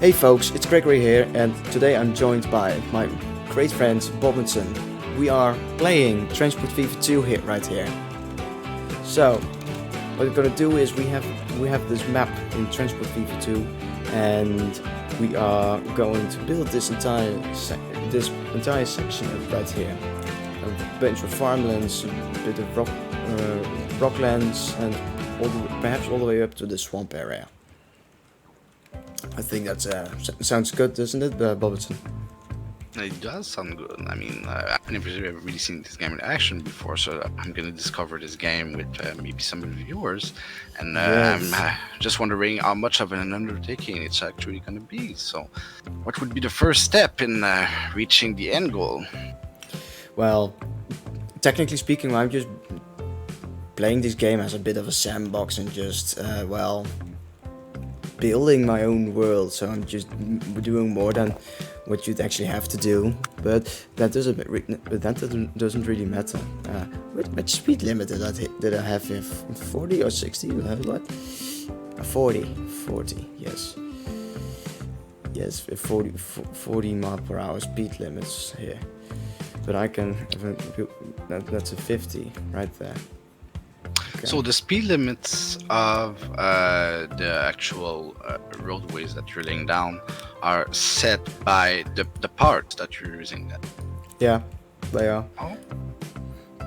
Hey folks, it's Gregory here, and today I'm joined by my great friend Bobinson. We are playing Transport FIFA 2 right here. So, what we're gonna do is we have this map in Transport FIFA 2, and we are going to build this entire section of right here. A bunch of farmlands, a bit of rocklands, and perhaps all the way up to the swamp area. I think that sounds good, doesn't it, Bobinson? It does sound good. I mean, I've never really seen this game in action before, so I'm going to discover this game with maybe some of the viewers. And Yes. I'm just wondering how much of an undertaking it's actually going to be. So, what would be the first step in reaching the end goal? Well, technically speaking, I'm just playing this game as a bit of a sandbox and just, building my own world. So I'm just doing more than what you'd actually have to do, but that doesn't really matter. Which speed limit did I have here? 40 or 60? You have what? 40, yes. Yes, 40 mile per hour speed limits here. But I can, that's a 50 right there. Okay. So the speed limits of the actual roadways that you're laying down are set by the parts that you're using. Then. Yeah, they are. Oh.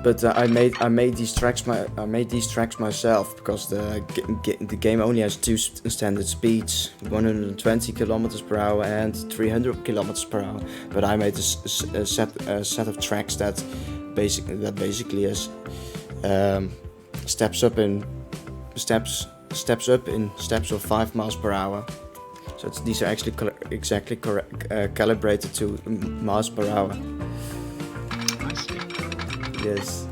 But I made these tracks myself because the game only has two standard speeds, 120 kilometers per hour and 300 kilometers per hour. But I made a set of tracks that basically is steps up in steps of 5 miles per hour. So these are actually exactly calibrated to miles per hour. I see. Yes.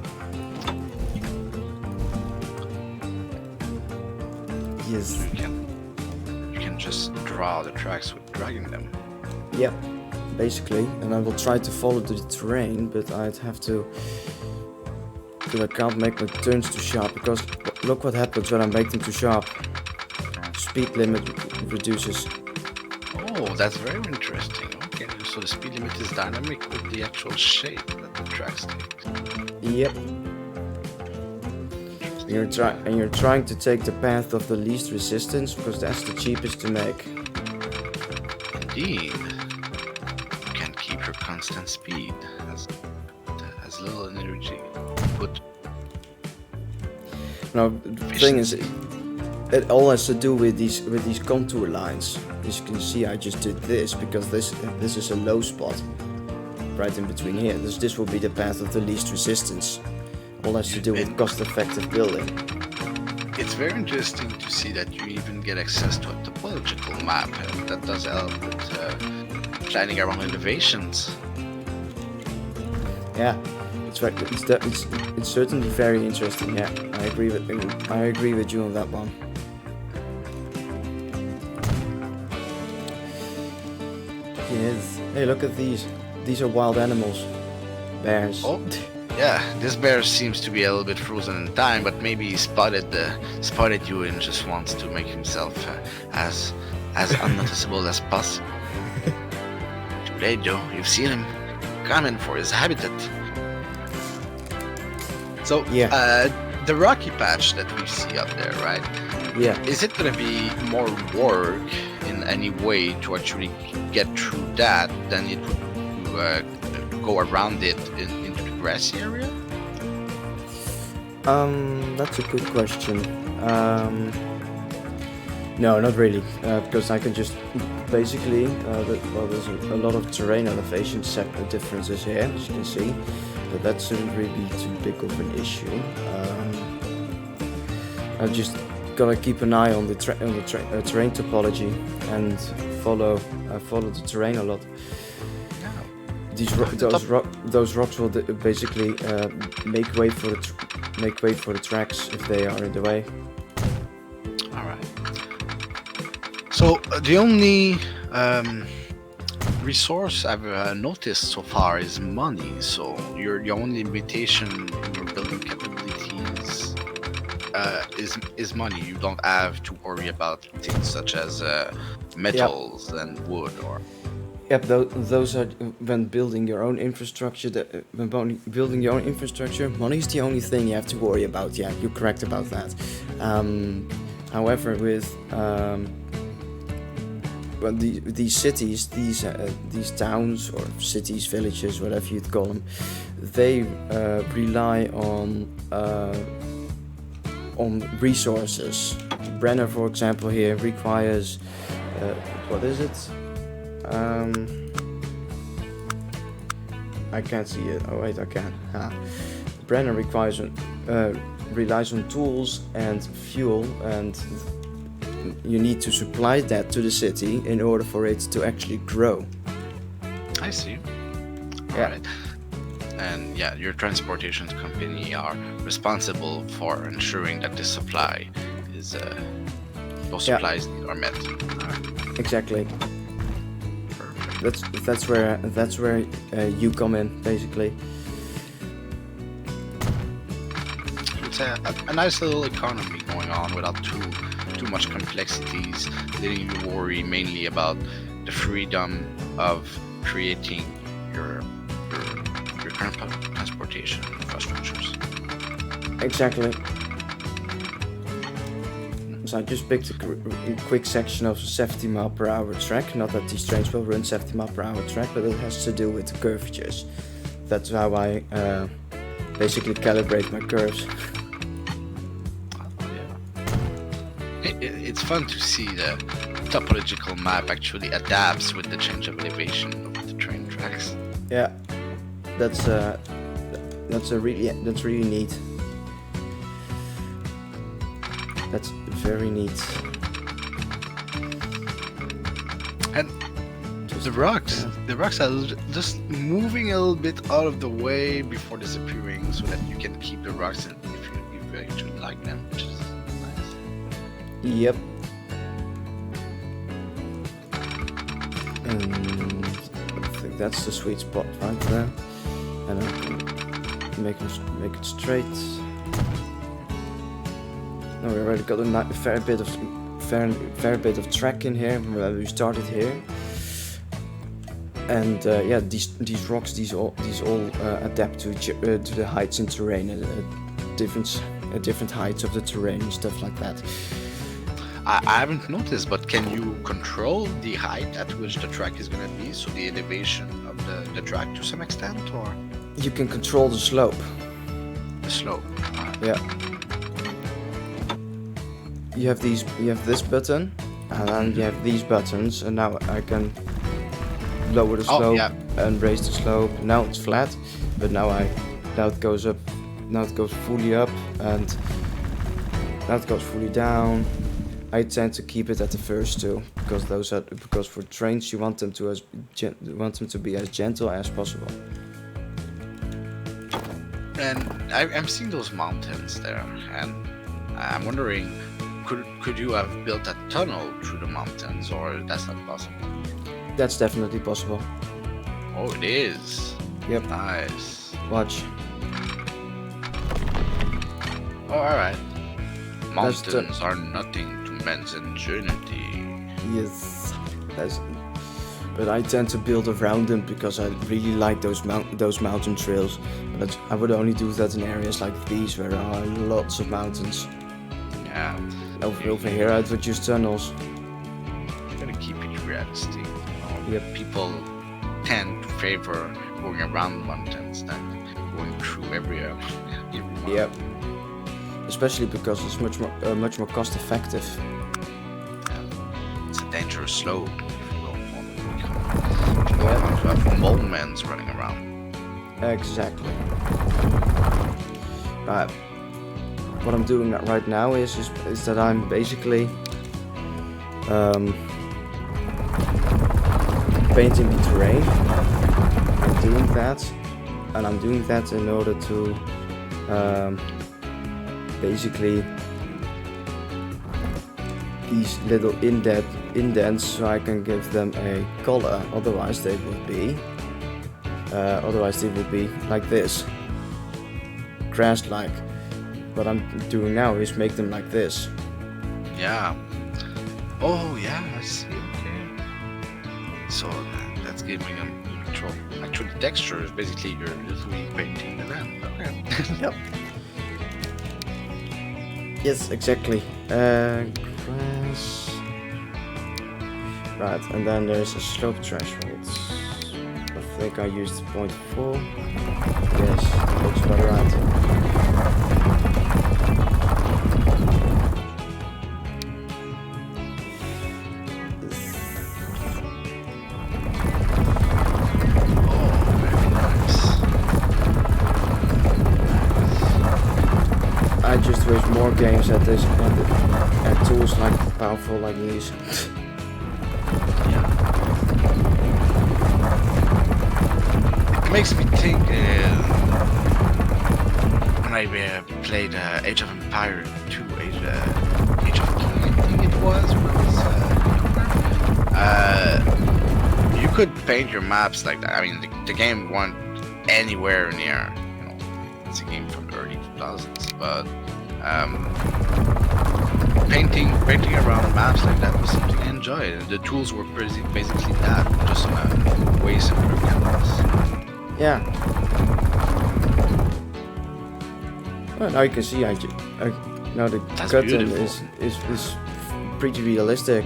Yes. So you can just draw the tracks with dragging them. Yeah, basically. And I will try to follow the terrain, but I'd have to. But I can't make my turns too sharp because look what happens when I make them too sharp. Speed limit reduces. Oh, that's very interesting. Okay, so the speed limit is dynamic with the actual shape that the tracks take. Yep. You're trying to take the path of the least resistance because that's the cheapest to make. Indeed. You can keep your constant speed as little energy put. Now the thing is, it all has to do with these contour lines. As you can see, I just did this because this is a low spot right in between here. This will be the path of the least resistance. All has to do with cost-effective building. It's very interesting to see that you even get access to a topological map that does help with planning around elevations. Yeah, it's certainly very interesting. Yeah, I agree with you on that one. Yes. Hey, look at these. These are wild animals. Bears. Oh, yeah. This bear seems to be a little bit frozen in time, but maybe he spotted you and just wants to make himself as unnoticeable as possible. Too late, Joe. You've seen him coming for his habitat. So, yeah. The rocky patch that we see up there, right? Yeah. Is it gonna be more work in any way to actually get through that than it would go around it into the grassy area? That's a good question. No, not really, because I can just basically, there's a lot of terrain elevation differences here, as you can see, but that shouldn't really be too big of an issue. I've just gotta keep an eye on the terrain topology and follow the terrain a lot. Those rocks will basically make way for the tracks if they are in the way. All right. So the only resource I've noticed so far is money. So your only limitation in your building capabilities is money. You don't have to worry about things such as metals and wood or. Yep, those are when building your own infrastructure. Building your own infrastructure, money is the only thing you have to worry about. Yeah, you're correct about that. However, with well, these cities, these towns or cities, villages, whatever you'd call them, they rely on resources. Brenner, for example, here requires what is it? I can't see it. Oh wait, I can. Brenner relies on tools and fuel, and you need to supply that to the city in order for it to actually grow. I see. Yeah. Alright. And yeah, your transportation company are responsible for ensuring that the supply is those supplies are met. Exactly. That's where you come in, basically. It's a nice little economy going on without too much complexities, letting you worry mainly about the freedom of creating your current transportation infrastructures. Exactly. So I just picked a quick section of a 70 mile per hour track. Not that these trains will run 70 mile per hour track, but it has to do with the curvatures. That's how I basically calibrate my curves. It's fun to see the topological map actually adapts with the change of elevation of the train tracks. Yeah, that's really neat. That's very neat. And the rocks are just moving a little bit out of the way before disappearing, so that you can keep the rocks if you actually like them, which is nice. Yep. And I think that's the sweet spot right there. And I can make it straight. Now we already got a fair bit of track in here. We started here, and yeah, these rocks, these all adapt to the heights in terrain, different heights of the terrain and stuff like that. I haven't noticed, but can you control the height at which the track is going to be? So the elevation of the track to some extent, or you can control the slope. The slope. Yeah. You have this button, and then you have these buttons, and now I can lower the slope and raise the slope. Now it's flat, but now it goes up. Now it goes fully up, and now it goes fully down. I tend to keep it at the first two, because for trains you want them to be as gentle as possible. And I'm seeing those mountains there, and I'm wondering, could you have built a tunnel through the mountains, or that's not possible? That's definitely possible. Oh, it is. Yep. Nice. Watch. Oh, alright. Mountains are nothing to men's ingenuity. Yes. But I tend to build around them because I really like those mountain trails. But I would only do that in areas like these where there are lots of mountains. Yeah. Over here I would use tunnels. You gotta keep it realistic. Yep. People tend to favor going around mountains than going through every mountain. Yep. Especially because it's much more cost effective. It's a dangerous slope if you don't want to have moments running around. Exactly. But what I'm doing right now is that I'm basically painting the terrain. I'm doing that in order to basically these little indents, so I can give them a color. Otherwise they would be like this, grass-like. what I'm doing now is make them like this. Yeah. Oh yeah, I see. Okay. So that's giving them control. Actually, the texture is basically you're literally painting the land. Okay. Yep. Yes, exactly. Grass. Right, and then there's a slope threshold. I think I used 0.4. Yes, looks about right. I just wish more games had this and tools like powerful like these. Yeah. It makes me think when I played Age of Empire 2, Age of King, I think it was. You could paint your maps like that. I mean, the game wasn't anywhere near. You know, it's a game from the early 2000s, but painting around maps like that was something I enjoyed. And the tools were basically that, just on a way simpler canvas. Yeah. Well, now you can see now the That's curtain beautiful. is pretty realistic.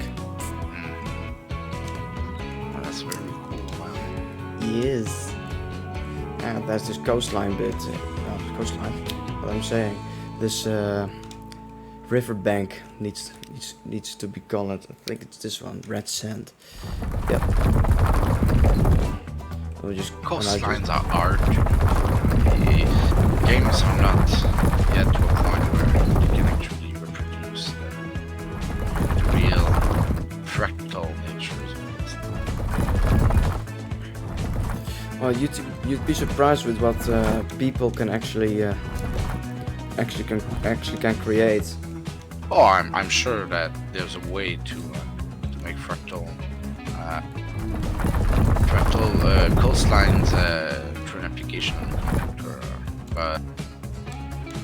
Oh, that's very cool. Wow. Yes. And there's this coastline bit. Coastline. What I'm saying. This riverbank needs to be colored. I think it's this one, red sand. Yep. We'll just Coastlines are hard to do. The games are not yet to a point where you can actually reproduce the real fractal natures of this. Well, you'd be surprised with what people can actually can create. Oh, I'm sure that there's a way to make fractal coastlines through an application on the computer, but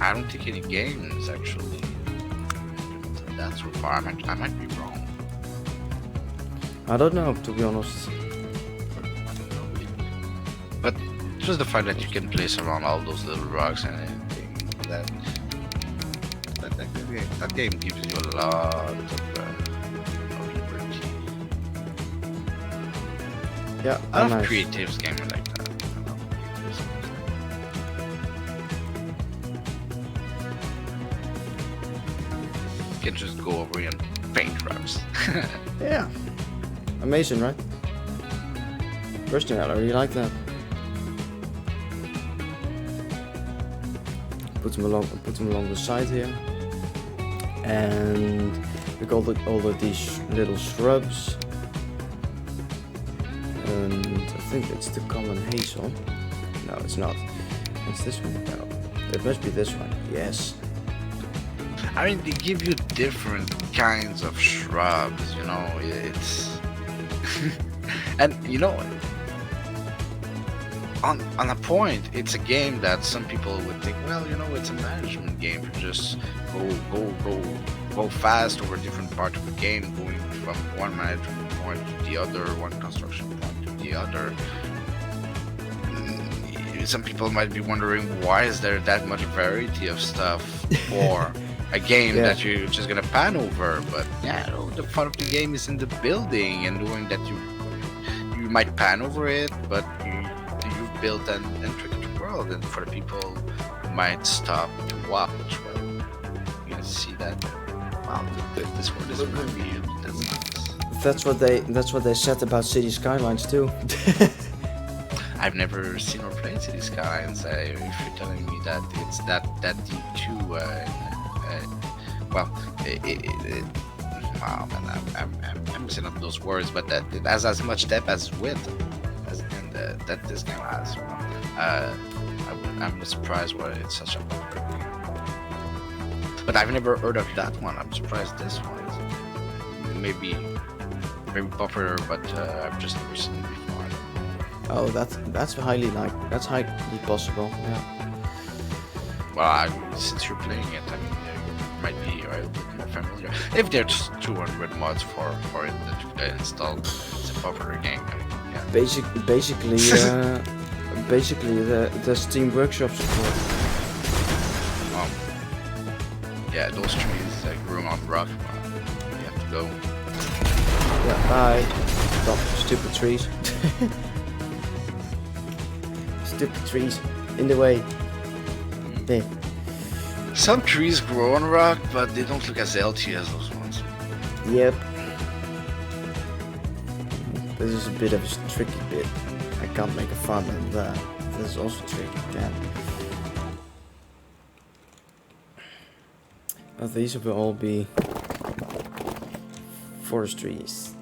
I don't think any games actually implemented that so far. I might be wrong. I don't know, to be honest. But just the fact that you can place around all those little rocks and everything, that game gives you a lot of liberty. Yeah, I love nice. creative games like that. You can just go over and paint rocks. Yeah. Amazing, right? Personally, I really like that. Put them along the side here. And we got all of these little shrubs. And I think it's the common hazel. No, it's not. It's this one. No, it must be this one. Yes. I mean, they give you different kinds of shrubs, you know, it's... and, you know, on a point, it's a game that some people would think, well, you know, it's a management game. You just go fast over different parts of the game, going from one management point to the other, one construction point to the other. Some people might be wondering, why is there that much variety of stuff for a game that you're just gonna pan over? But yeah, you know, the fun of the game is in the building and doing that. You might pan over it, but you've built an intricate world, and for the people who might stop to watch, well, you can see that, wow, this world is really weird. That's nice. That's what they said about City Skylines too. I've never seen or played City Skylines. If you're telling me that it's that deep too, well, wow, man, I'm missing up those words, but that it has as much depth as width that this game has. I'm surprised why it's such a popular game. But I've never heard of that one. I'm surprised this one is maybe popular, but I've just never seen it before. Oh, that's highly possible. Yeah. Well, since you're playing it, I mean, you might be a little bit more familiar. If there's 200 mods for it that you can install, it's a popular game. I mean, yeah. Basically, the Steam Workshop support. Yeah, those trees growing on rock. You have to go. Yeah, bye. Stop, stupid trees. Stupid trees in the way. There. Some trees grow on rock, but they don't look as healthy as those ones. Yep. This is a bit of a tricky bit. I can't make a farm on that. This is also tricky again. Oh, these will all be forest trees.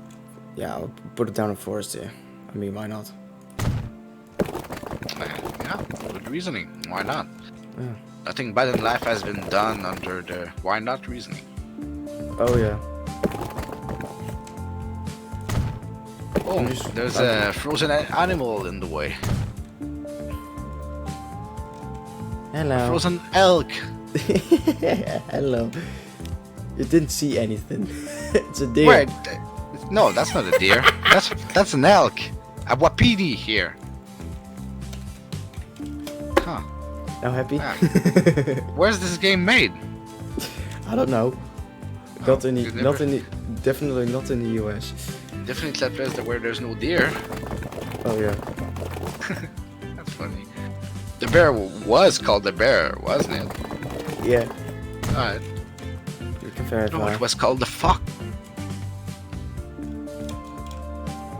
Yeah, I'll put it down in forest here. I mean, why not? Yeah, good reasoning. Why not? Yeah. Nothing bad in life has been done under the why not reasoning. Oh yeah. Oh, there's a frozen animal in the way. Hello. Frozen elk. Hello. You didn't see anything. It's a deer. Wait, no, that's not a deer. that's an elk. A wapiti here. Huh. Now happy? Ah. Where's this game made? I don't know. Not in the, you not in the, definitely not in the US. Definitely that place where there's no deer. Oh yeah. That's funny. The bear was called the bear, wasn't it? Yeah. Alright. You can verify. No, it was called the fuck.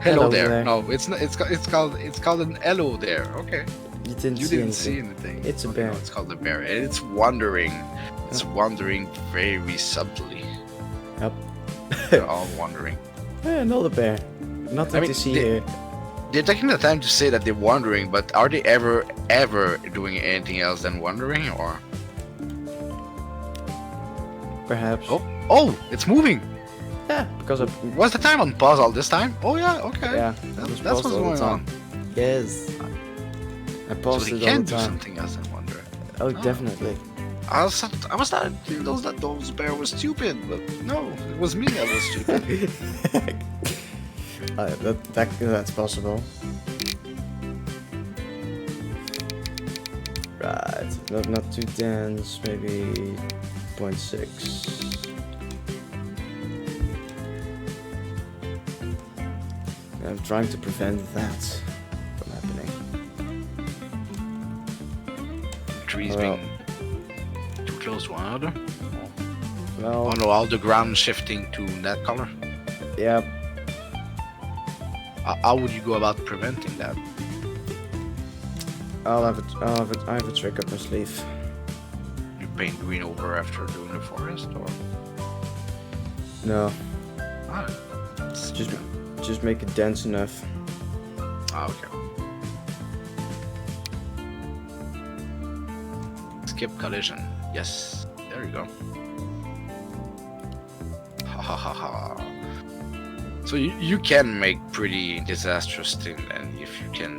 Hello there. No, it's not. It's called an hello there. Okay. You didn't You see didn't anything. see anything. It's a Okay, bear. no, it's called the bear, and it's wandering. It's wandering very subtly. Yep. They're all wandering. Yeah, another bear. Nothing to see here. They're taking the time to say that they're wandering, but are they ever doing anything else than wandering, or? Perhaps. Oh, it's moving. Yeah, because of. Was the time on pause all this time? Oh yeah, okay. Yeah, That's paused what's all the going time. on. Yes. I So paused they it all can the do time. something else than wandering. Oh, definitely. I was starting to feel that those bear was stupid, but no, it was me that was stupid. That's possible. Right, not too dense, maybe 0.6. I'm trying to prevent that from happening. Trees Well. being too close to one another. Well, Oh no, all the ground shifting to that color. yeah, How would you go about preventing that? I have a trick up my sleeve. You paint green over after doing the forest, or? No, Ah, that's just make it dense enough. okay. Skip collision. Yes, there you go. Ha ha ha ha. So you can make pretty disastrous things, and if you can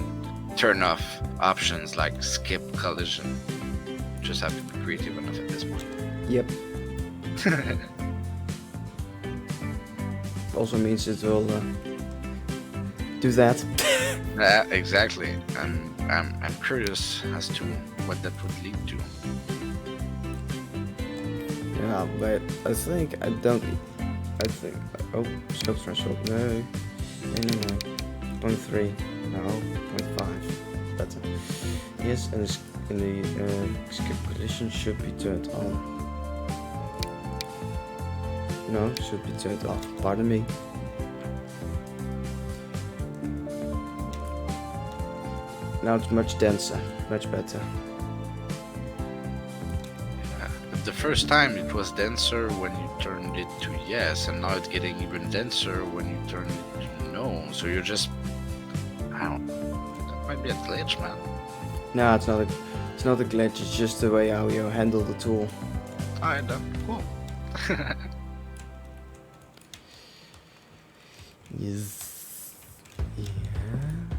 turn off options like skip collision, just have to be creative enough at this point. Yep. Also means it will do that. Yeah, exactly. I'm curious as to what that would lead to. Yeah, but I think oh, scope threshold, no, 0.3, no, 0.5, better. Yes, and the skip collision should be turned on. No, should be turned off, pardon me. Now it's much denser, much better. The first time it was denser when you turned it to yes, and now it's getting even denser when you turn it to no. So you're just, I don't know, that might be a glitch, man. No, it's not a glitch, it's just the way how you handle the tool. Alright then, cool. Yes. Yeah.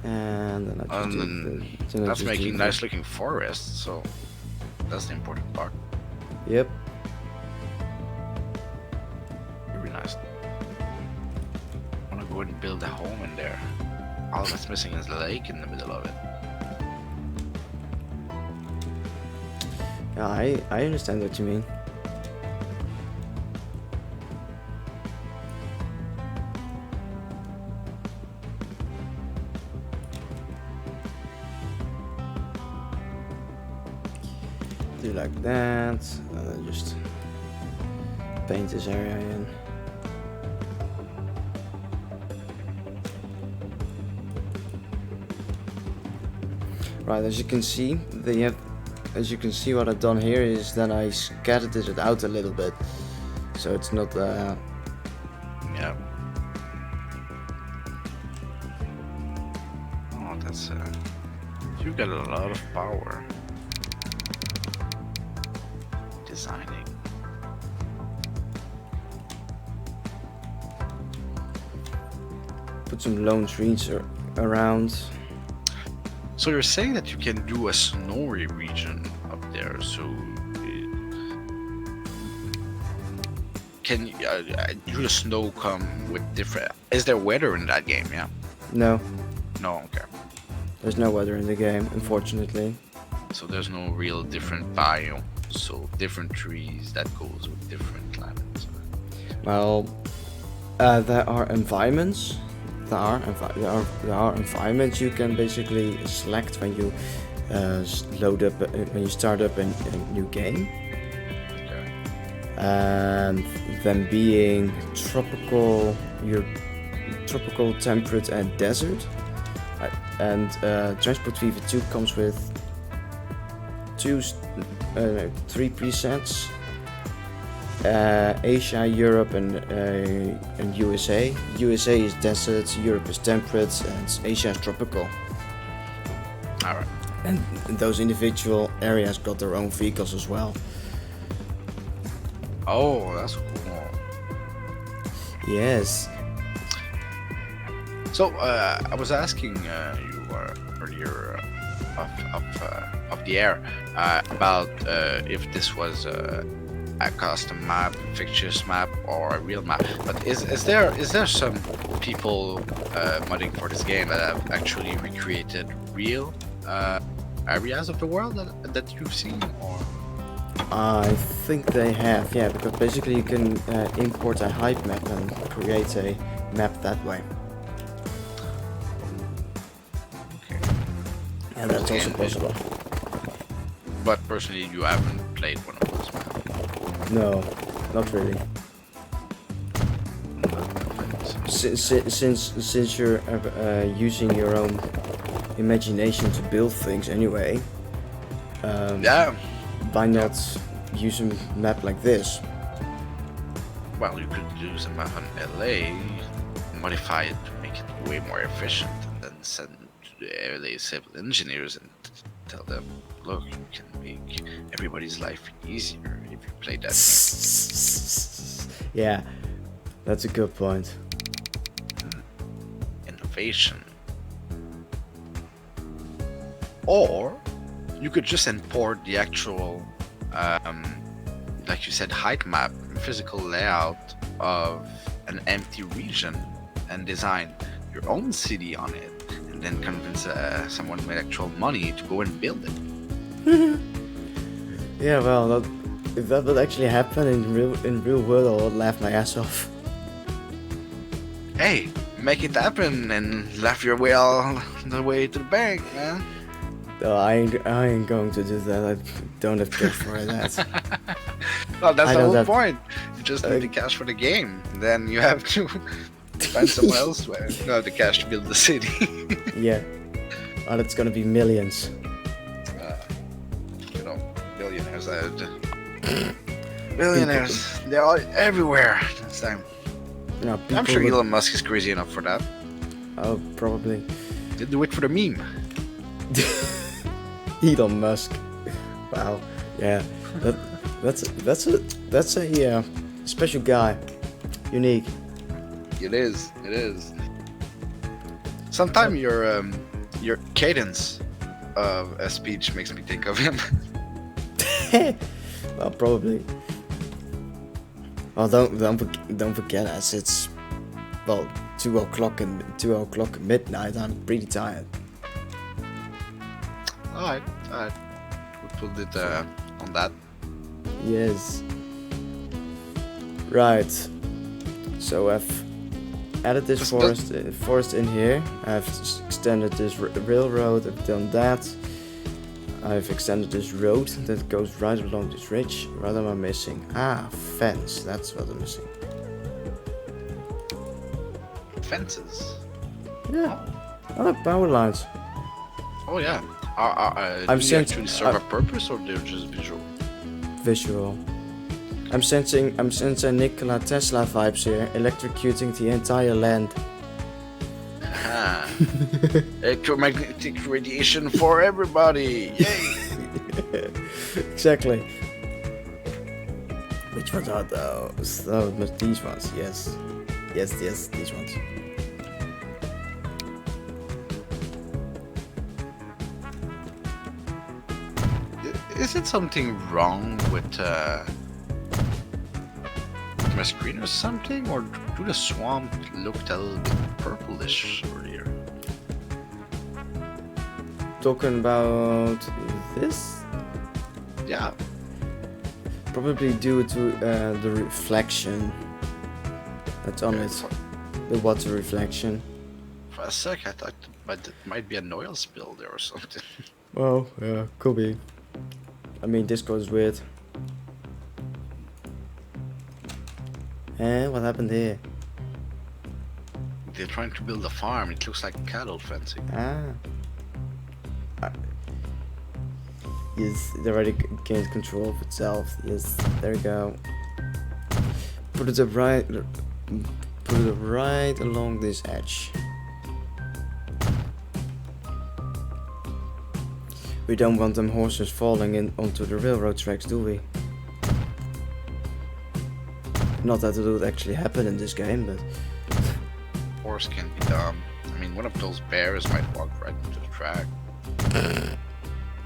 And then I just And then that's making nice looking forests, so That's the important part. Yep. Very nice. I wanna go and build a home in there. All that's missing is the lake in the middle of it. Yeah, I understand what you mean. Do like that, and then just paint this area in. Right, as you can see, what I've done here is that I scattered it out a little bit, so it's not. Yeah. Oh, that's you got a lot of power. Designing. Put some lone trees around. So you're saying that you can do a snowy region up there, so can do the snow come with different? Is there weather in that game? Yeah. No, No. Okay. there's no weather in the game, unfortunately. So there's no real different biome. So different trees that goes with different climates. Well, there are environments. There are environments you can basically select when you load up when you start up a new game. Okay. And them being tropical, tropical, temperate, and desert. And Transport Fever 2 comes with 3 presets. Asia, Europe, and USA. USA is desert, Europe is temperate, and Asia is tropical. Alright. And those individual areas got their own vehicles as well. Oh, that's cool. Yes. So I was asking you earlier off the air about if this was a custom map, fictitious map, or a real map. But is there some people modding for this game that have actually recreated real areas of the world that you've seen, or? I think they have, yeah, because basically you can import a hype map and create a map that way. Okay. And that's also possible. But personally, you haven't played one of those maps. No, not really. Since you're using your own imagination to build things anyway, Yeah. why not use a map like this? Well, you could use a map on LA, modify it to make it way more efficient, and then send it to the LA civil engineers and tell them, look, you can make everybody's life easier if you play that game. Yeah, that's a good point. Innovation. Or you could just import the actual, like you said, height map, physical layout of an empty region and design your own city on it, and then convince someone with actual money to go and build it. Yeah, well, if that would actually happen in real world, I would laugh my ass off. Hey, make it happen and laugh your way all the way to the bank, man. No, I ain't going to do that. I don't have cash for that. Well, that's I the don't whole have- point. You just need the cash for the game. Then you have to find somewhere else where you have the cash to build the city. Yeah. Oh, that's gonna be millions. You know, billionaires. Billionaires. They're all everywhere this time. You know, I'm sure would- Elon Musk is crazy enough for that. Oh, probably. They do it for the meme. Elon Musk. Wow. Yeah. That's a special guy. Unique. It is. It is. Sometimes your cadence of a speech makes me think of him. Well, probably. Well, don't forget, as it's well 2 o'clock midnight. I'm pretty tired. Alright. We'll put it on that. Yes. Right. So I've added this forest in here. I've extended this railroad. I've done that. I've extended this road that goes right along this ridge. What am I missing? Ah, fence. That's what I'm missing. Fences. Yeah. Oh, power lines. Oh yeah. I'm do they actually serve a purpose, or they're just visual? Visual. I'm sensing Nikola Tesla vibes here, electrocuting the entire land. Aha. Electromagnetic radiation for everybody! Yay! Exactly. Which ones are those? Oh, these ones. Yes, these ones. Is it something wrong with my screen or something, or do the swamp looked a little bit purplish earlier? Talking about this? Yeah. Probably due to the reflection that's on it. The water reflection. For a sec, I thought it might be an oil spill there or something. Well, yeah, could be. I mean, Discord is weird. What happened here? They're trying to build a farm. It looks like cattle fencing. Yes, it already gained control of itself. Yes, there we go. Put it right along this edge. We don't want them horses falling in onto the railroad tracks, do we? Not that it would actually happen in this game, but... Horse can be dumb. I mean, one of those bears might walk right into the track.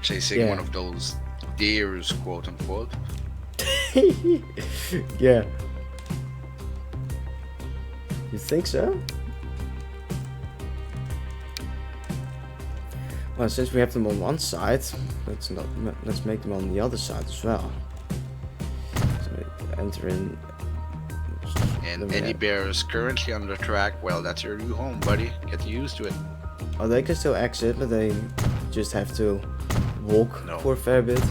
Chasing one of those deers, quote unquote. Yeah. You think so? Well, since we have them on one side, let's make them on the other side as well. So enter in. And any bears currently on the track, well, that's your new home, buddy. Get used to it. Oh, they can still exit, but they just have to walk for a fair bit.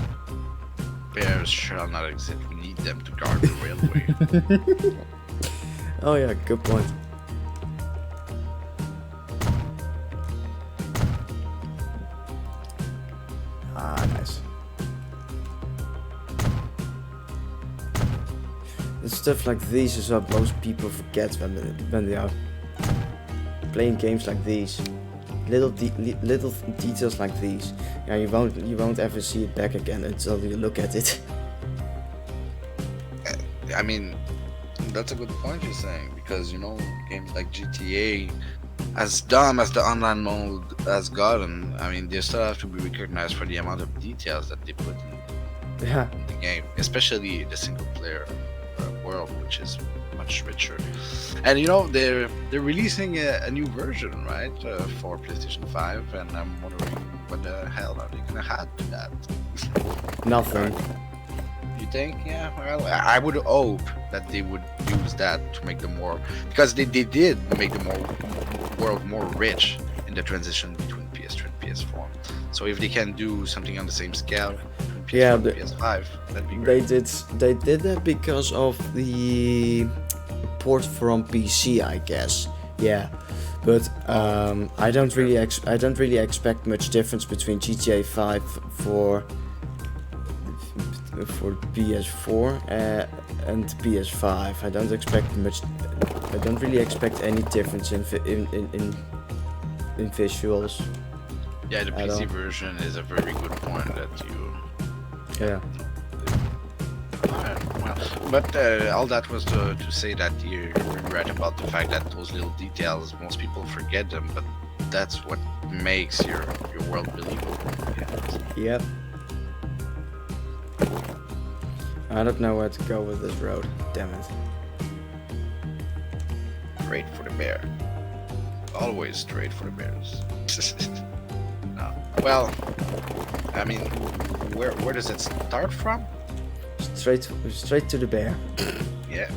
Bears shall not exit. We need them to guard the railway. Oh yeah, good point. Ah, nice. And stuff like these is what most people forget when they are playing games like these. Little details like these. Yeah, you won't ever see it back again until you look at it. I mean, that's a good point you're saying, because you know, games like GTA, as dumb as the online mode has gotten, I mean, they still have to be recognized for the amount of details that they put in the game, especially the single player world, which is much richer. And you know, they're releasing a new version, right, for PlayStation 5, and I'm wondering what the hell are they gonna add to that? Nothing. You think? Yeah, well, I would hope that they would use that to make them more, because they did make the world more rich in the transition between PS3 and PS4. So if they can do something on the same scale between PS4 and PS5, that'd be great. They did that because of the port from PC, I guess. Yeah, but I don't really expect much difference between GTA 5 for PS4 and PS5. I don't expect much. I don't really expect any difference in visuals. Yeah, the PC version is a very good point that you. Yeah. Well, but all that was to say that you're right about the fact that those little details, most people forget them, but that's what makes your world believable. Yep. I don't know where to go with this road. Damn it. Straight for the bear. Always straight for the bears. No. Well, I mean, where does it start from? Straight to the bear. Yeah.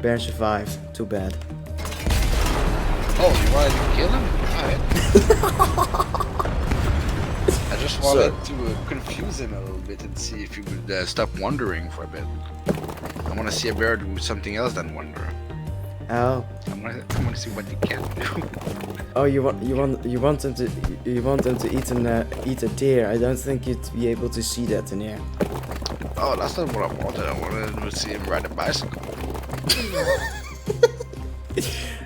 Bear survived. Too bad. Oh, you wanted to kill him? Alright. I just wanted to confuse him a little bit and see if he would stop wandering for a bit. I want to see a bear do something else than wander. Oh. I want to see what he can do. Oh, you want him to eat a deer. I don't think you'd be able to see that in here. Oh, that's not what I wanted. I wanted to see him ride a bicycle.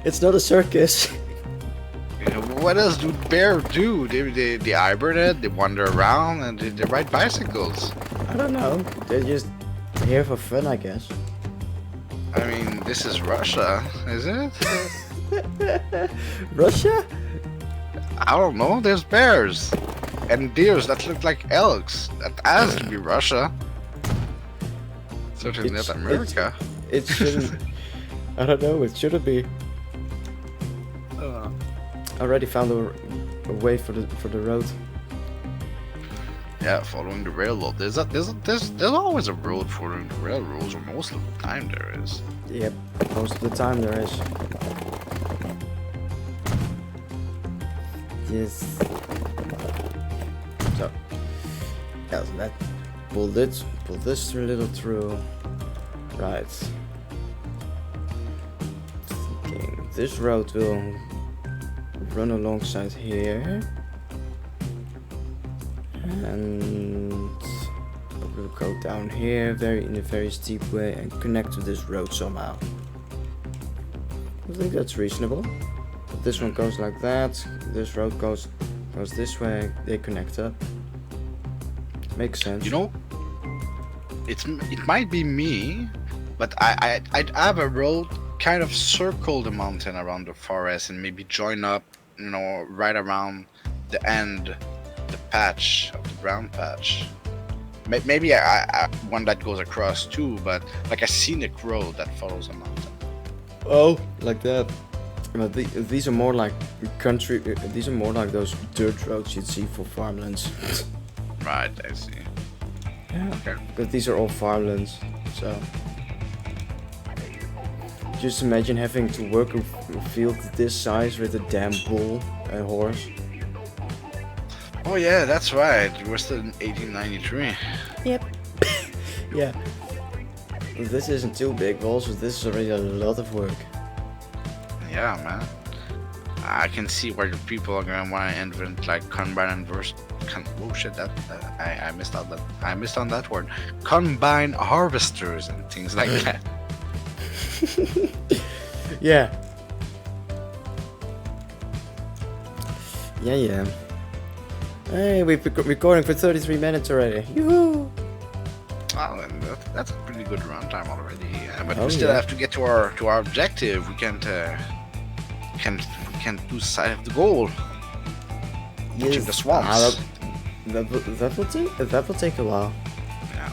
It's not a circus. What else do bears do? They hibernate, they wander around, and they ride bicycles. I don't know. They're just here for fun, I guess. I mean, this is Russia, is it? Russia? I don't know. There's bears and deers that look like elks. That has to be Russia. Certainly not America. It shouldn't. I don't know. It shouldn't be. I already found a way for the road. Yeah, following the railroad. There's always a road following the railroads, or most of the time there is. Yep, most of the time there is. Yes. So, yeah, so that pull this a little through. Right. Thinking this road will run alongside here. And we'll go down here in a very steep way and connect to this road somehow. I think that's reasonable. But this one goes like that. This road goes this way. They connect up. Makes sense. You know, it might be me, but I'd have a road kind of circle the mountain around the forest and maybe join up, you know, right around the end. The patch of the brown patch. Maybe I one that goes across too, but like a scenic road that follows a mountain. Oh, like that. But these are more like country. These are more like those dirt roads you'd see for farmlands. Right, I see. Yeah. Okay. But these are all farmlands, so. Just imagine having to work a field this size with a damn bull and horse. Oh yeah, that's right. We're still in 1893. Yep. Yeah. This isn't too big, but also this is already a lot of work. Yeah, man. I can see where the people are gonna want to invent like combine and oh shit! I missed out that. I missed on that word. Combine harvesters and things like that. Yeah. Yeah. Hey, we've been recording for 33 minutes already. Yoo-hoo! Well, and that's a pretty good runtime already. But Oh, we still yeah. have to get to our objective. We can't lose sight of the goal. Reaching the swamps. That will take a while. Yeah.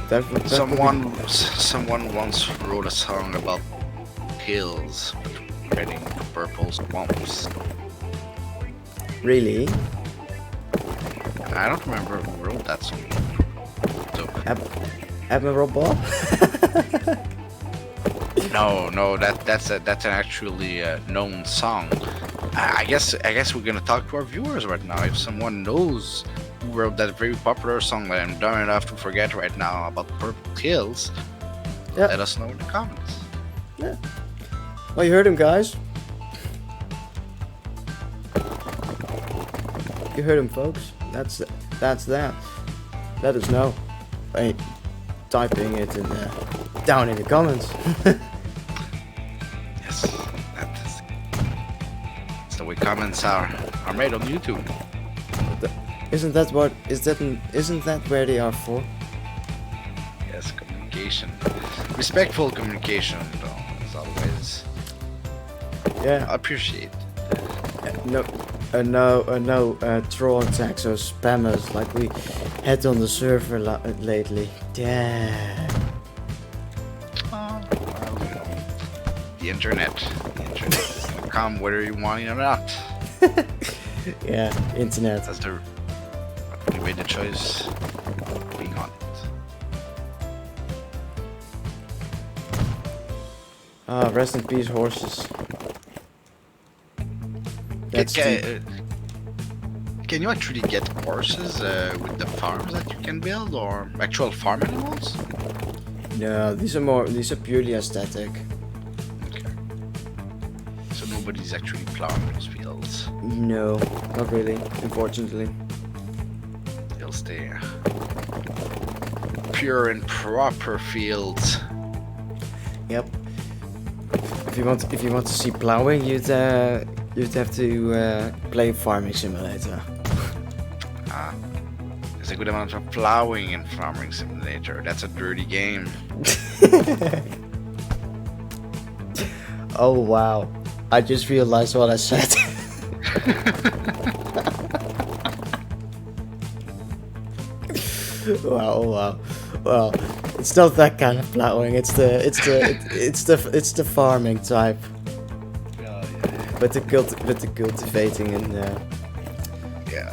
That will Someone once wrote a song about hills heading to purple swamps. Really? I don't remember who wrote that song. So, Admiral Bob? no, that's an actually known song. I guess we're gonna talk to our viewers right now. If someone knows who wrote that very popular song that I'm dumb enough to forget right now about Purple Hills, Yeah. let us know in the comments. Yeah. Well, you heard him, guys. You heard him, folks. That's that. Let us know by typing it down in the comments. Yes, that's the way comments are made on YouTube. Isn't that where they are for? Yes, communication, respectful communication, though, as always. Yeah. I appreciate. No, troll attacks or spammers like we had on the server lately. Yeah. Well, you know, the internet. The internet is gonna come whether you want it or not. Yeah, internet. That's the. You made the choice. Being on it. Ah, rest in peace, horses. That's deep. Can you actually get horses with the farms that you can build, or actual farm animals? No, these are purely aesthetic. Okay. So nobody's actually plowing those fields. No, not really, unfortunately. They'll stay pure and proper fields. Yep. If you want to see plowing, you'd have to play Farming Simulator. There's a good amount of plowing in Farming Simulator. That's a dirty game. Oh wow! I just realized what I said. Wow. Well, it's not that kind of plowing. It's the farming type. But the cultivating and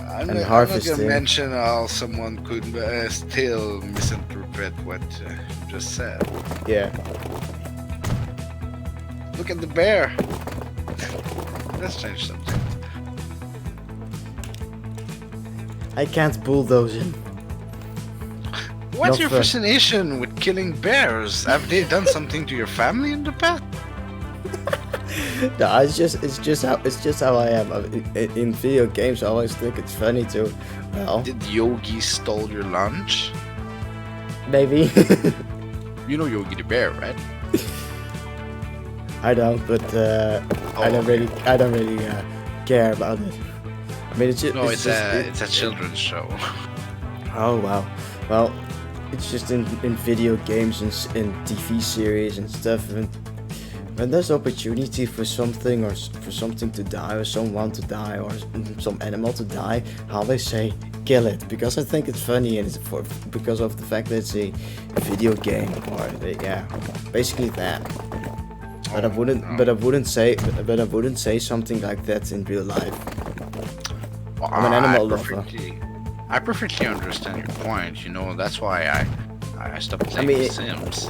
I'm and not harvesting. gonna mention how someone could still misinterpret what you just said. Yeah. Look at the bear. Let's change something. I can't bulldoze him. What's Not your fair. fascination with killing bears? Have they done something to your family in the past? No, it's just how I am. In video games, I always think it's funny to, well, Did Yogi stole your lunch? maybe. You know Yogi the bear, right? I don't, but I don't really care about it. I mean, it's just No, it's a children's show. Oh wow. Well, it's just in video games and in TV series and stuff. And when there's opportunity for something or for something to die or someone to die or some animal to die, I always say kill it, because I think it's funny and it's because of the fact that it's a video game or basically that. But I wouldn't say something like that in real life. Well, I'm an animal lover. I perfectly understand your point. You know, that's why I stopped playing The Sims.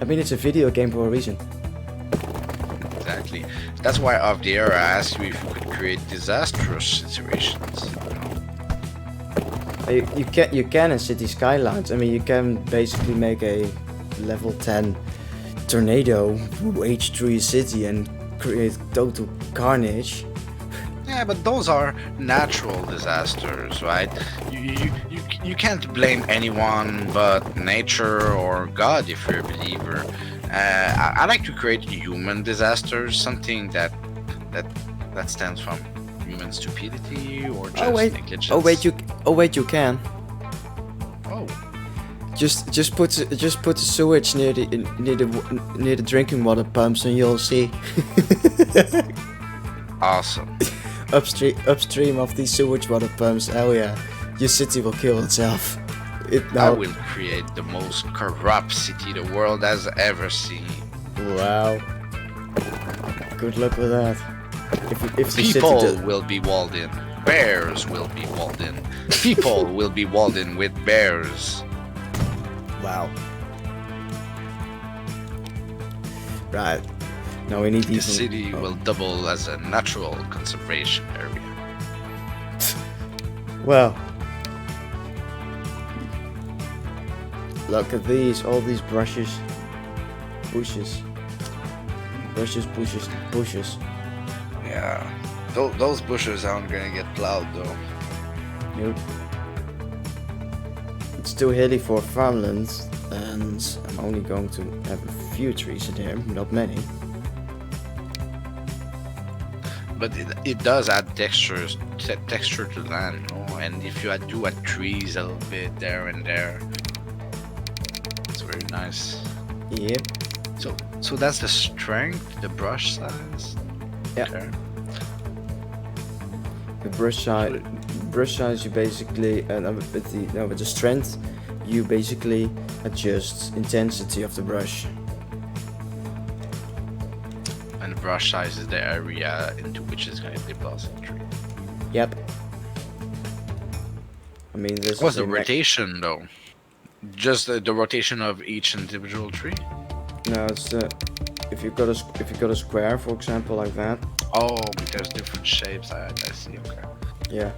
It's a video game for a reason. Exactly. That's why off the air I asked you if you could create disastrous situations. You know? You can in City Skylines. I mean, you can basically make a level 10 tornado rage through your city and create total carnage. Yeah, but those are natural disasters, right? You can't blame anyone but nature or God if you're a believer. I like to create human disasters, something that stems from human stupidity or just negligence. Oh wait, you can. Oh. Just put the sewage near the drinking water pumps and you'll see. Awesome. Upstream of these sewage water pumps, hell yeah, your city will kill itself. I will create the most corrupt city the world has ever seen. Wow. Good luck with that. If the People city will be walled in. Bears will be walled in. People will be walled in with bears. Wow. Right. Now we need The city will double as a natural conservation area. Well, look at all these bushes. Yeah, those bushes aren't gonna get plowed though. Nope. It's too hilly for farmland, and I'm only going to have a few trees in here, not many. But it does add texture to land, you know? And if you do add trees a little bit there and there, it's very nice. Yep. So that's the strength, the brush size. Yeah. Okay. The brush size you basically, with the strength, you basically adjust intensity of the brush. And the brush size is the area into which it's going to deposit the tree. Yep. I mean, this What's is the rotation though? Just the rotation of each individual tree? No, it's if you got a square, for example, like that. Oh, there's different shapes. I see. Okay. Yeah.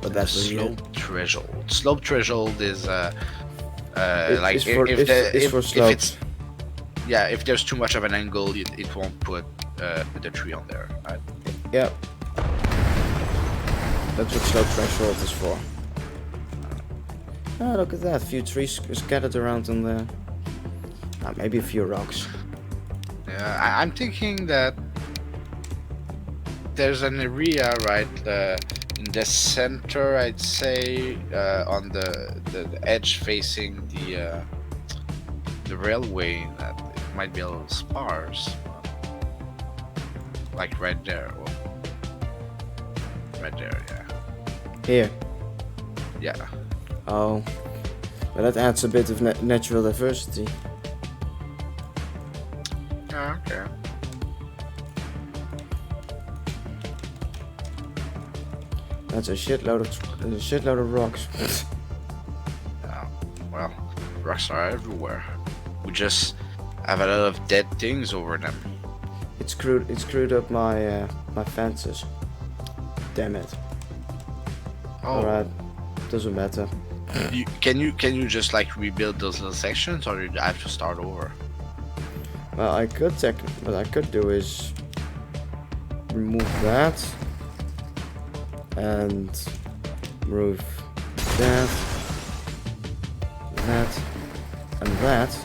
But The that's really slope threshold. Slope threshold is like it's for, if slopes. it's if there's too much of an angle, it won't put the tree on there. Right? Yeah. That's what slope threshold is for. Oh, look at that! A few trees scattered around on there. Maybe a few rocks. Yeah, I'm thinking that there's an area right in the center, I'd say, on the edge facing the railway, that it might be a little sparse, like right there. Right there, yeah. Here. Yeah. Oh, but that adds a bit of natural diversity. Okay. That's a shitload of rocks. Well, rocks are everywhere. We just have a lot of dead things over them. It screwed up my my fences. Damn it. Oh. Alright, doesn't matter. Can you just like rebuild those little sections, or do you have to start over? Well, what I could do is remove that and remove that, and that,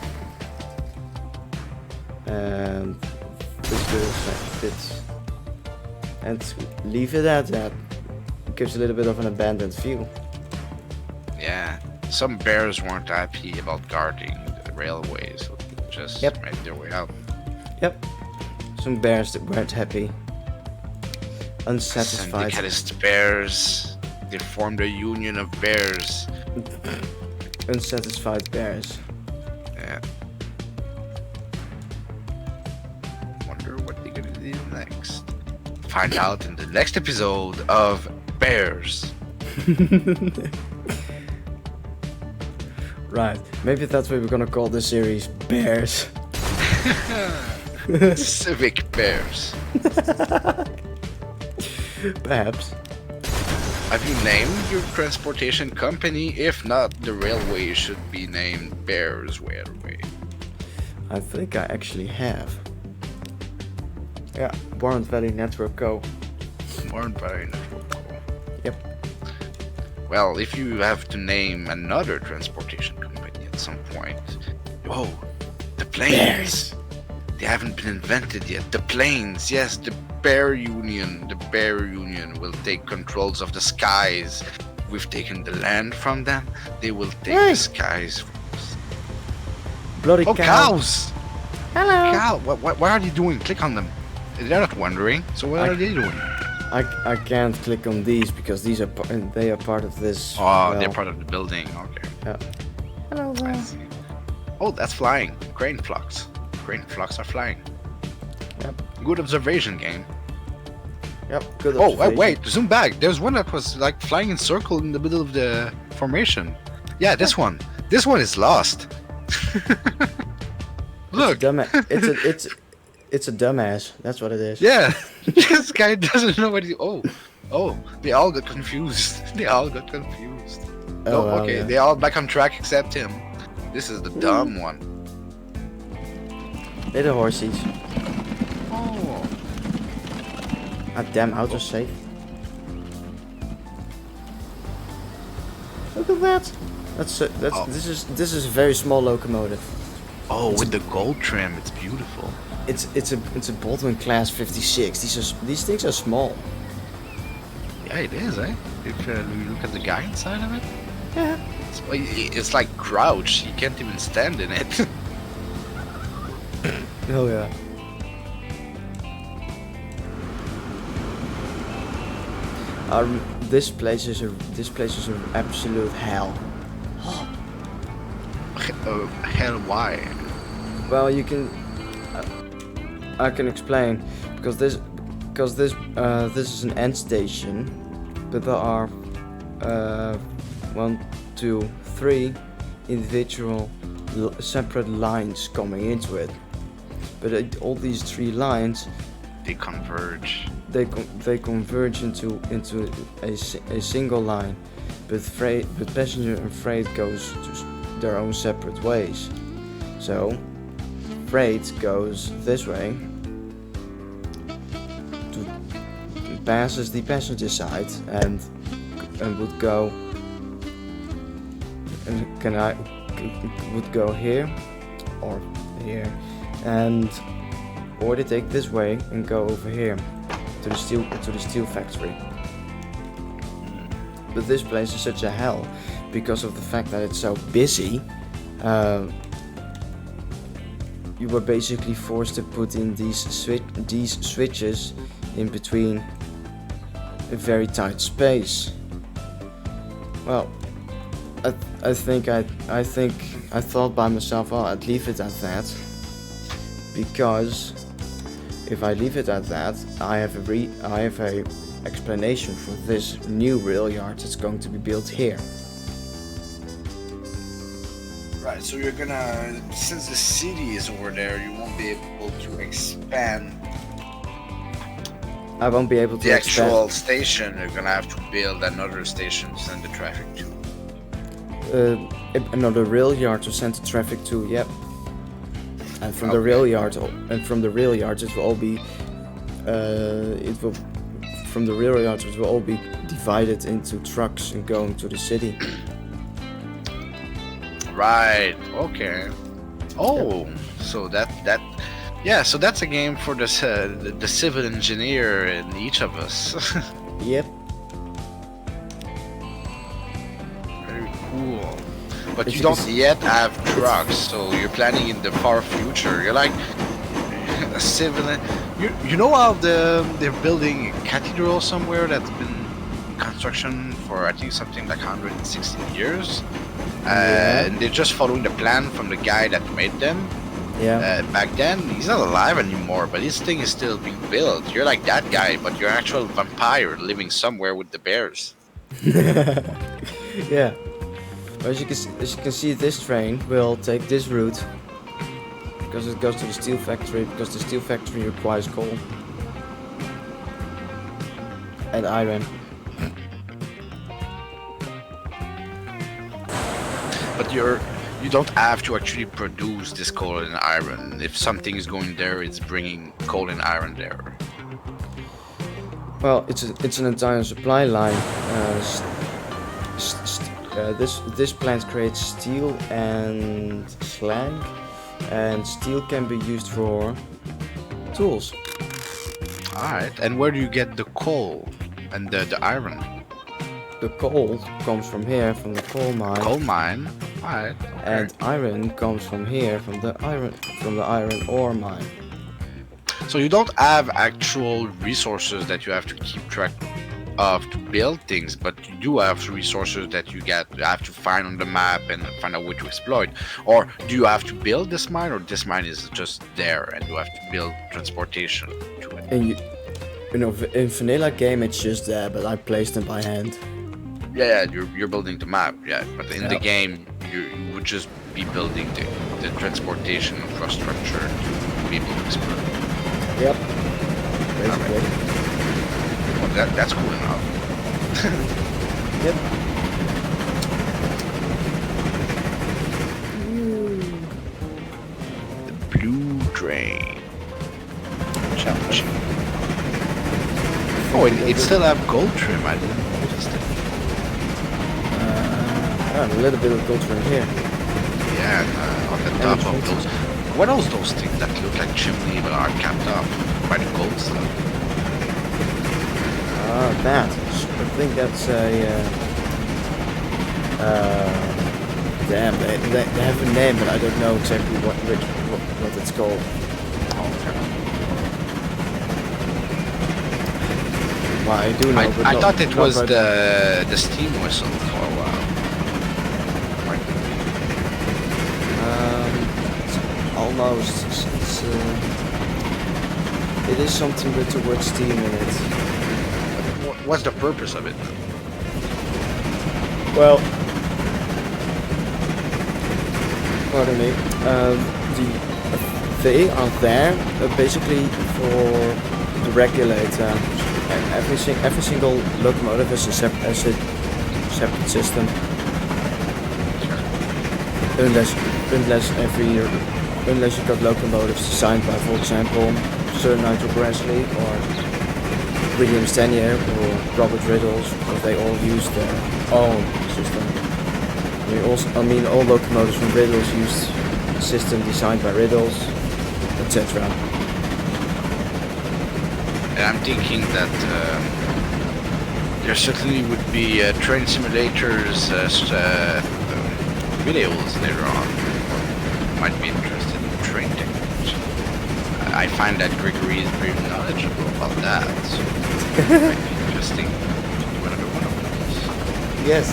and this little bit, and leave it at that. It gives a little bit of an abandoned feel. Yeah, some bears weren't happy about guarding the railways, so just made their way out. Yep. Some bears that weren't happy. Unsatisfied. Syndicalist bears. They formed a union of bears. Unsatisfied bears. Yeah. Wonder what they're gonna do next. Find out in the next episode of Bears. Right. Maybe that's what we're gonna call this series, Bears. Civic Bears. Perhaps. Have you named your transportation company? If not, the railway should be named Bears Railway. I think I actually have. Yeah, Warrant Valley Network Co. Warrant Valley Network Co. Yep. Well, if you have to name another transportation company at some point. Oh, the planes! Bears. They haven't been invented yet. The planes, yes, the Bear Union. The Bear Union will take controls of the skies. We've taken the land from them. They will take the skies from us. Bloody Oh, cow. cows! Hello. Cow! What are they doing? Click on them. They're not wandering. So what are they doing? I can't click on these because these are they are part of this. Oh, they're part of the building. Okay. Yeah. Hello I there. see. Oh, that's flying. Crane flocks. Crane flocks are flying. Yep. Good observation, game. Yep. Good. Oh, observation. wait. Zoom back. There's one that was like flying in circle in the middle of the formation. Yeah, this one. This one is lost. Look. It's a dumbass. That's what it is. Yeah. This guy doesn't know what he. Oh. They all got confused. They all got confused. Oh, No, well, okay. yeah. They all back on track except him. This is the dumb one. Little horsies. Oh. Damn autosave. Look at that. Oh. This is a very small locomotive. Oh, with the gold trim, it's beautiful. It's a Baldwin class 56. These things are small. Yeah, it is, eh? If you look at the guy inside of it, Yeah. it's like crouch. You can't even stand in it. Oh yeah. This place is an absolute hell. Hell, why? Well, you can. I can explain because this is an end station, but there are 1, 2, 3 individual separate lines coming into it. But all these 3 lines, They converge. they converge into a single line, but passenger and freight goes to their own separate ways. So freight goes this way, passes the passenger side, and would go would go here or here, or they take this way and go over here to the steel factory. But this place is such a hell because of the fact that it's so busy. You were basically forced to put in these switches in between a very tight space. Well, I thought by myself, oh, I'd leave it at that, because if I leave it at that, I have a explanation for this new rail yard that's going to be built here. Right, so you're gonna, since the city is over there, you won't be able to expand I won't be able to the actual station. You're gonna have to build another station to send the traffic to. Another rail yard to send the traffic to. Yep. And from the rail yard, it will all be. From the rail yards, it will all be divided into trucks and going to the city. Right. Okay. Oh, Yep. so so that's a game for the civil engineer in each of us. Yep. Very cool. But As you you don't can yet have trucks, so you're planning in the far future. You're like a civil. You know how they're building a cathedral somewhere that's been in construction for I think something like 160 years. Yeah. And they're just following the plan from the guy that made them. Yeah. Back then, he's not alive anymore, but his thing is still being built. You're like that guy, but you're an actual vampire living somewhere with the bears. Yeah. Well, as you can see, this train will take this route because it goes to the steel factory, because the steel factory requires coal and iron. But you don't have to actually produce this coal and iron. If something is going there, it's bringing coal and iron there. Well, it's an entire supply line. This plant creates steel and slag, and steel can be used for tools. Alright, and where do you get the coal and the iron? The coal comes from here, from the coal mine. Coal mine. Alright. Okay. And iron comes from here, from the iron ore mine. So you don't have actual resources that you have to keep track of to build things, but you do have resources that you have to find on the map and find out where to exploit. Or do you have to build this mine, or this mine is just there and you have to build transportation to it? And you know, in vanilla game it's just there, but I placed them by hand. Yeah, you're building the map, yeah. But in the Yep. game, you would just be building the transportation infrastructure to be able to explore. Yep. Basically. Well, that's cool enough. Yep. The blue train. Challenge. Oh, it still have gold trim. I didn't notice that. A little bit of gold from here. Yeah, and, on the top of those. What are those things that look like chimney but are capped off by the gold stuff? That. I think that's a. Damn, they have a name, but I don't know exactly what it's called. Oh, okay. Well, I do know, I, but I not, thought it not was right now. the steam whistle for a while. It's almost. It is something with the word steam in it. What's the purpose of it? Well, pardon me. They are there basically for the regulator. Every single locomotive has a separate system. Unless you've got locomotives designed by, for example, Sir Nigel Grassley or William Stanier or Robert Riddles, because they all use their own system. I mean, all locomotives from Riddles use a system designed by Riddles, etc. And I'm thinking that there certainly would be train simulators videos later on. Might be interested in train technology. I find that Gregory is very knowledgeable about that, so it might be interesting to do another one of those. Yes.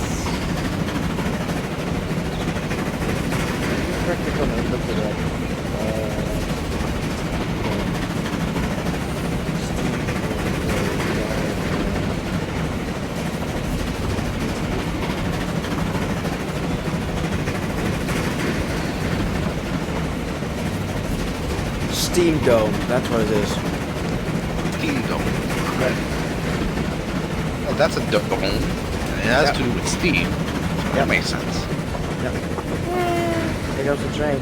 Practical and look at that. Steam dome, that's what it is. Steam dome. Okay. Well, that's a dome. And it has to do with steam. So that makes sense. Yep. Here goes the train.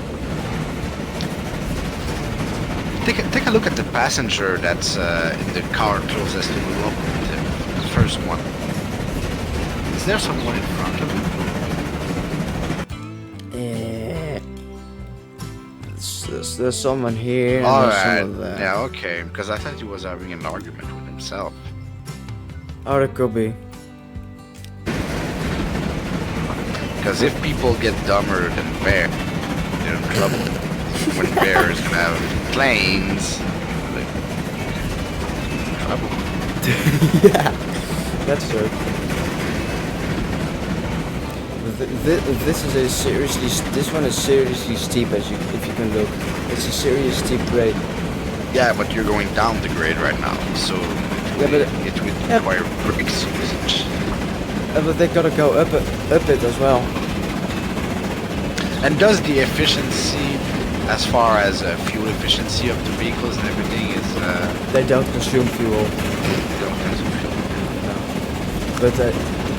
Take a look at the passenger that's in the car closest to the locomotive. The first one. Is there someone in front of him? There's someone here and All there's right. someone there. Yeah, okay. Because I thought he was having an argument with himself. Oh, that could be. Because if people get dumber than bears, they're in trouble. When bears have planes, they're in trouble. Yeah, that's true. This is a seriously. This one is seriously steep, if you can look. It's a serious steep grade. Yeah, but you're going down the grade right now, so it would require brakes usage. But they gotta go up it as well. And does the efficiency, as far as fuel efficiency of the vehicles and everything, is They don't consume fuel. they don't consume fuel? No. But the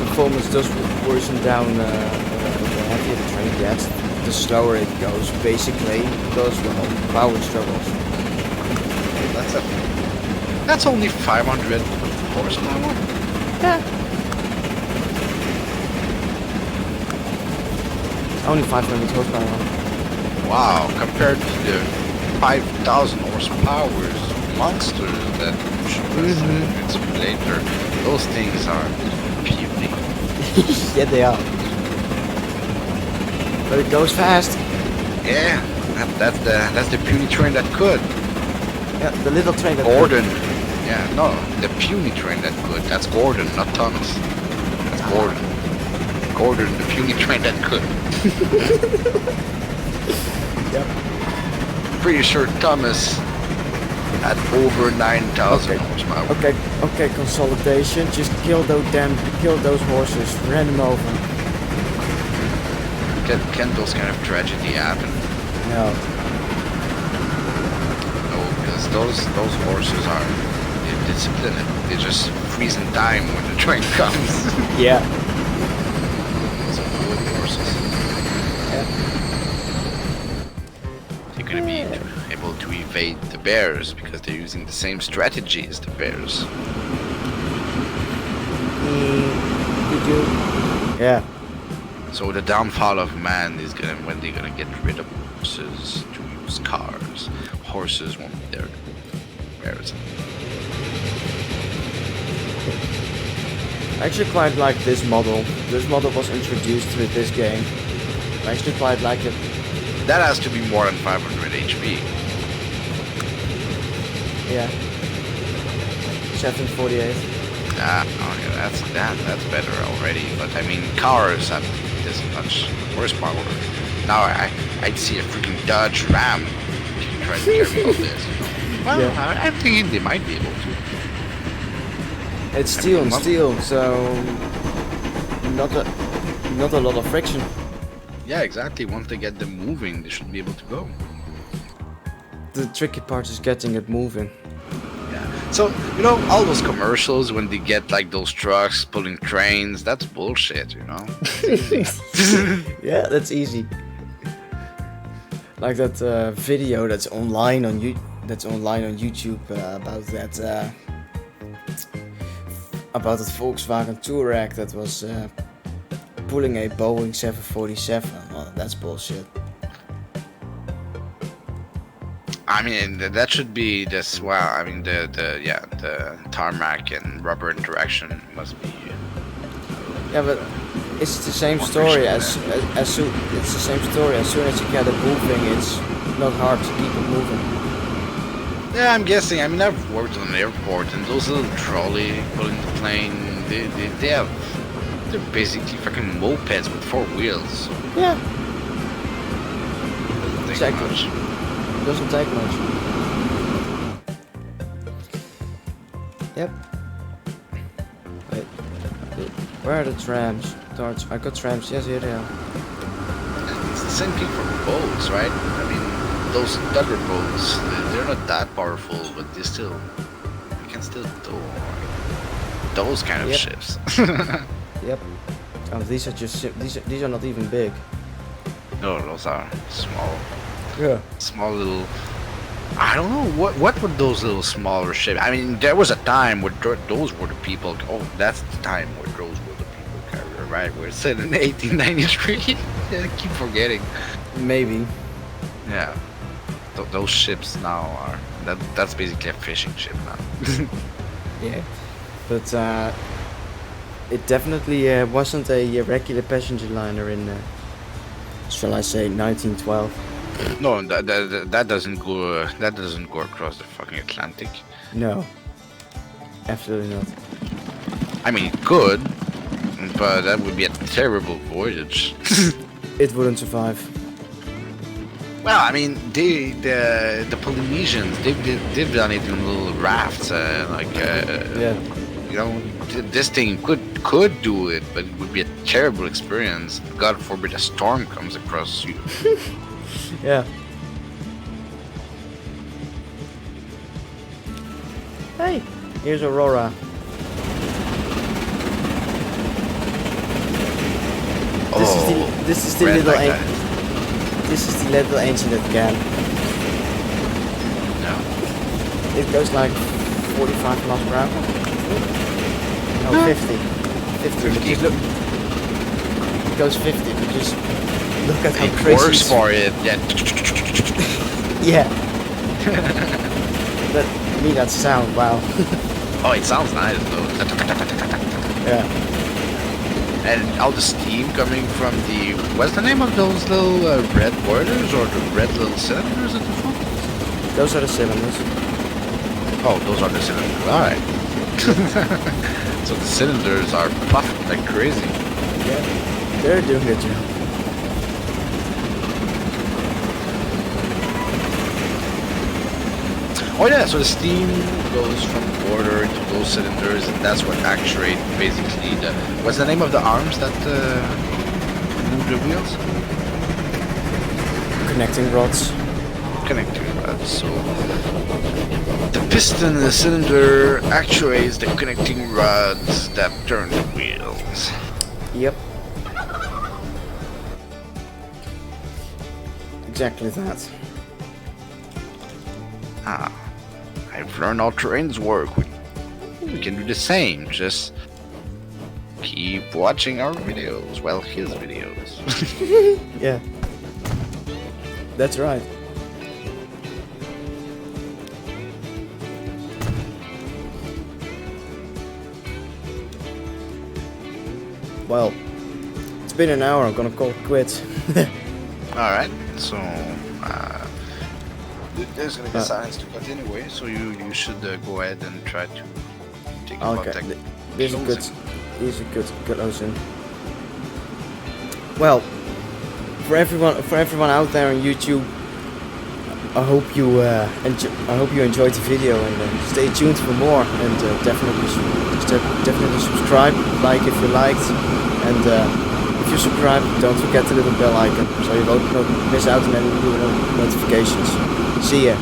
performance does worsen down the heavier the train gets, the slower it goes, basically, because, well, power struggles. That's only 500 horsepower? Yeah. Only 500 horsepower. Wow, compared to the 5,000 horsepower monsters that show us in simulator, those things are puny. Yeah, they are. But it goes fast. Yeah, that's the puny train that could. Yeah, the little train that Gordon. Yeah, no, the puny train that could. That's Gordon, not Thomas. That's Gordon. Gordon, the puny train that could. Yep. Pretty sure Thomas had over 9,000 horsepower. Okay, consolidation. Just kill those horses. Ran them over. Can those kind of tragedy happen? No. No, because those horses are disciplined. They just freeze in time when the train comes. Yeah. So good horses. Yeah. They're gonna be able to evade the bears because they're using the same strategy as the bears. Did you? Yeah. So the downfall of man is when they're gonna get rid of horses to use cars. Horses won't be there. Bears. I actually quite like this model. This model was introduced with this game. I actually quite like it. That has to be more than 500 HP. Yeah. 748. Okay, that's better already. But I mean, cars have this much horsepower. Now I'd see a freaking Dodge Ram try to carry all this. Well, Yeah. I'm thinking they might be able to. It's steel and Well- steel, so not a lot of friction. Yeah, exactly. Once they get them moving, they should be able to go. The tricky part is getting it moving. Yeah. So, you know, all those commercials when they get like those trucks pulling trains, that's bullshit, you know? Yeah, that's easy. Like that video that's online on YouTube about that Volkswagen Touareg that was pulling a Boeing 747. Well, that's bullshit. I mean, that should be this. Well, I mean, the tarmac and rubber interaction must be. Yeah, but it's the same More story friction, as soon it's the same story. As soon as you get it moving, it's not hard to keep it moving. Yeah, I'm guessing. I mean, I've worked on an airport, and those little trolley pulling the plane, they're basically fucking mopeds with 4 wheels. Yeah, Doesn't take Exactly. much. it doesn't take much. Yep. Wait, where are the trams? I got trams. Yes, here they are. It's the same thing for boats, right? I mean, those tugger boats, they're not that powerful, but they can still tow those kind of Yep. ships. Yep. These are just these are not even big. No, those are small, Yeah. small little. I don't know what were those little smaller ships. I mean, there was a time where those were the people. Oh, that's the time where those were the people carrier, right? We're set in 1893. I keep forgetting. Maybe. Yeah, those ships now are that's basically a fishing ship now. Yeah. But it definitely wasn't a regular passenger liner in, shall I say, 1912. No, that doesn't go. That doesn't go across the fucking Atlantic. No. Absolutely not. I mean, it could, but that would be a terrible voyage. It wouldn't survive. Well, I mean, the Polynesians, they've done it in little rafts, Yeah. you know, this thing could do it, but it would be a terrible experience. God forbid a storm comes across you. Yeah. Hey, here's Aurora. This is the red little like angel. that. This is the little angel that can. No. It goes like 45 miles per hour. No, 50. 50. But 50. just look. It goes 50. But just look at how It crazy. works for it. Yeah. Yeah. That sound. Wow. Oh, it sounds nice though. Yeah. And all the steam coming from the... What's the name of those little red boilers or the red little cylinders at the front? Those are the cylinders. Oh, those are the cylinders. Alright. So the cylinders are puffing like crazy. Yeah. They're doing a job. Oh yeah, so the steam goes from the boiler into those cylinders, and that's what actuate basically the... What's the name of the arms that move the wheels? Connecting rods. Connecting rods. So the piston in the cylinder actuates the connecting rods that turn the wheels. Yep. Exactly that. Ah, I've learned how trains work. We can do the same. Just keep watching our videos. Well, his videos. Yeah. That's right. Well, it's been an hour. I'm gonna call it quits. Alright, so there's gonna be silence to cut anyway, so you should go ahead and try to take Okay. contact. He's a good closing. Well, for everyone out there on YouTube, I hope you enjoyed the video, and stay tuned for more, and definitely subscribe, like if you liked, and if you subscribe, don't forget the little bell icon so you won't miss out on any new notifications. See ya.